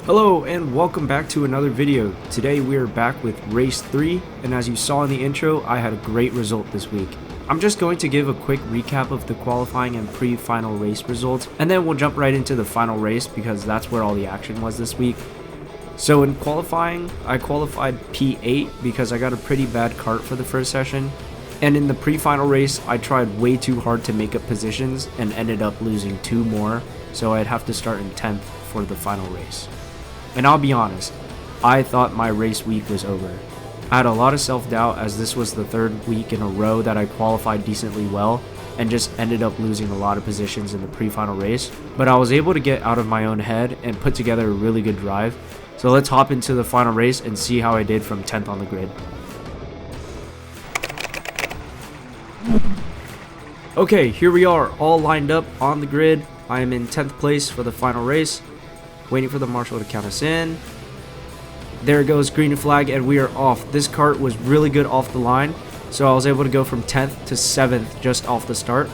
Hello and welcome back to another video. Today we are back with race 3, and as you saw in the intro, I had a great result this week. I'm just going to give a quick recap of the qualifying and pre-final race results, and then we'll jump right into the final race because that's where all the action was this week. So in qualifying, I qualified P8 because I got a pretty bad kart for the first session, and in the pre-final race I tried way too hard to make up positions and ended up losing 2 more, so I'd have to start in 10th for the final race. And I'll be honest, I thought my race week was over. I had a lot of self-doubt as this was the 3rd week in a row that I qualified decently well and just ended up losing a lot of positions in the pre-final race. But I was able to get out of my own head and put together a really good drive. So let's hop into the final race and see how I did from 10th on the grid. Okay, here we are all lined up on the grid. I am in 10th place for the final race. Waiting for the marshal to count us in. There it goes, green flag, and we are off. This kart was really good off the line, so I was able to go from 10th to 7th just off the start.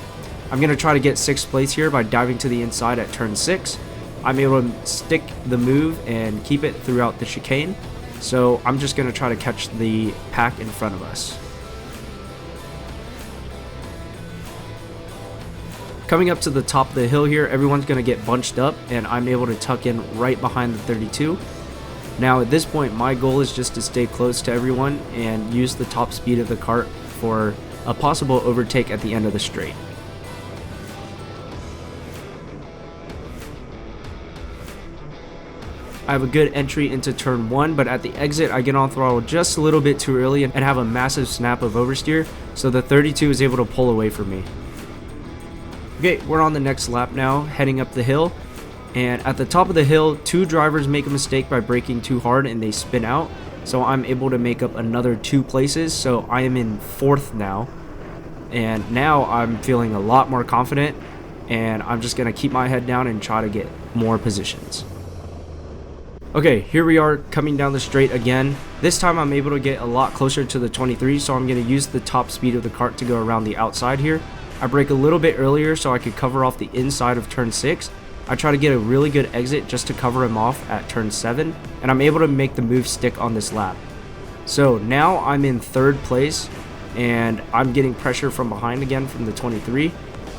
I'm going to try to get 6th place here by diving to the inside at turn 6. I'm able to stick the move and keep it throughout the chicane, so I'm just going to try to catch the pack in front of us. Coming up to the top of the hill here, everyone's going to get bunched up, and I'm able to tuck in right behind the 32. Now at this point, my goal is just to stay close to everyone and use the top speed of the kart for a possible overtake at the end of the straight. I have a good entry into turn 1, but at the exit I get on throttle just a little bit too early and have a massive snap of oversteer, so the 32 is able to pull away from me. Okay, we're on the next lap now, heading up the hill, and at the top of the hill, 2 drivers make a mistake by braking too hard and they spin out, so I'm able to make up another 2 places, so I am in 4th now, and now I'm feeling a lot more confident, and I'm just going to keep my head down and try to get more positions. Okay, here we are coming down the straight again. This time I'm able to get a lot closer to the 23, so I'm going to use the top speed of the kart to go around the outside here. I brake a little bit earlier so I could cover off the inside of turn 6. I try to get a really good exit just to cover him off at turn 7, and I'm able to make the move stick on this lap. So now I'm in 3rd place, and I'm getting pressure from behind again from the 23.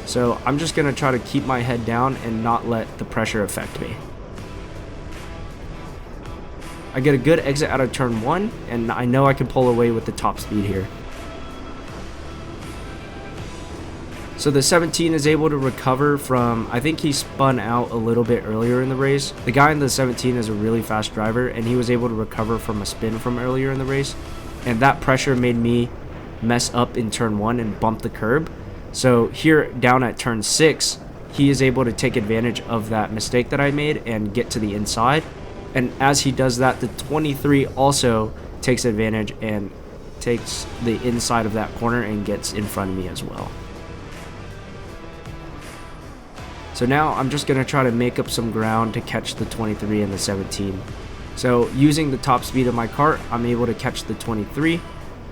So I'm just going to try to keep my head down and not let the pressure affect me. I get a good exit out of turn 1, and I know I can pull away with the top speed here. So the 17 is able to recover from, I think he spun out a little bit earlier in the race. The guy in the 17 is a really fast driver, and he was able to recover from a spin from earlier in the race. And that pressure made me mess up in turn 1 and bump the curb. So here down at turn 6, he is able to take advantage of that mistake that I made and get to the inside. And as he does that, the 23 also takes advantage and takes the inside of that corner and gets in front of me as well. So now I'm just going to try to make up some ground to catch the 23 and the 17. So using the top speed of my kart, I'm able to catch the 23.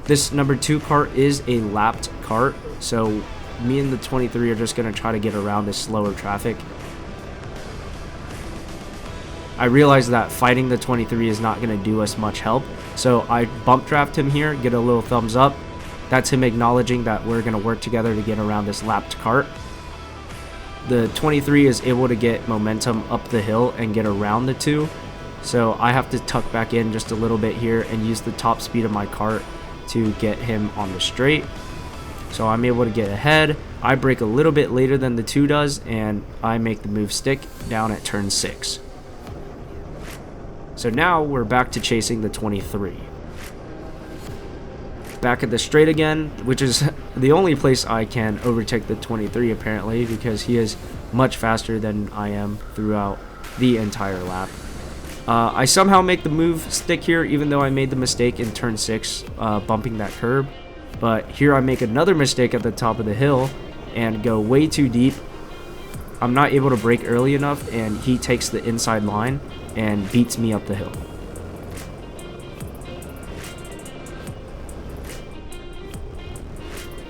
This number 2 kart is a lapped kart, so me and the 23 are just going to try to get around this slower traffic. I realize that fighting the 23 is not going to do us much help, so I bump draft him here, get a little thumbs up. That's him acknowledging that we're going to work together to get around this lapped kart. The 23 is able to get momentum up the hill and get around the 2, so I have to tuck back in just a little bit here and use the top speed of my kart to get him on the straight. So I'm able to get ahead. I brake a little bit later than the 2 does, and I make the move stick down at turn 6. So now we're back to chasing the 23. Back at the straight again, which is the only place I can overtake the 23 apparently, because he is much faster than I am throughout the entire lap. I somehow make the move stick here, even though I made the mistake in turn 6, bumping that curb. But here I make another mistake at the top of the hill and go way too deep. I'm not able to brake early enough, and he takes the inside line and beats me up the hill.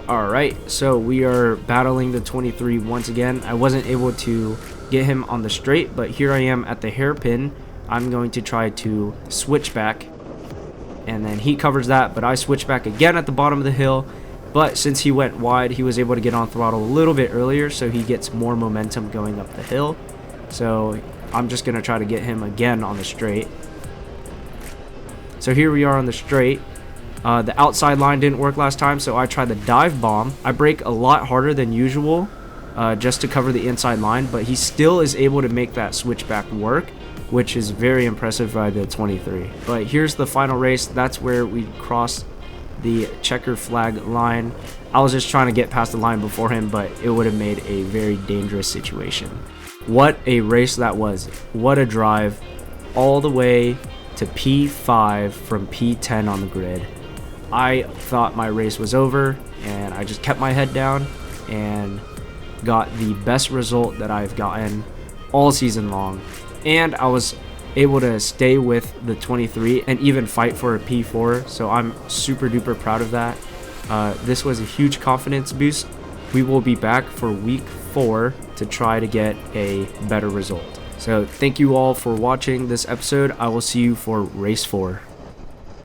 Alright, so we are battling the 23 once again. I wasn't able to get him on the straight, but here I am at the hairpin. I'm going to try to switch back, and then he covers that, but I switch back again at the bottom of the hill. But since he went wide, he was able to get on throttle a little bit earlier, so he gets more momentum going up the hill. So I'm just going to try to get him again on the straight. So here we are on the straight. The outside line didn't work last time, so I tried the dive bomb. I brake a lot harder than usual just to cover the inside line, but he still is able to make that switchback work, which is very impressive by the 23. But here's the final race. That's where we crossed the checker flag line. I was just trying to get past the line before him, but it would have made a very dangerous situation. What a race that was. What a drive all the way to P5 from P10 on the grid. I thought my race was over, and I just kept my head down and got the best result that I've gotten all season long. And I was able to stay with the 23 and even fight for a P4, so I'm super duper proud of that. This was a huge confidence boost. We will be back for week 4 to try to get a better result. So thank you all for watching this episode. I will see you for race 4.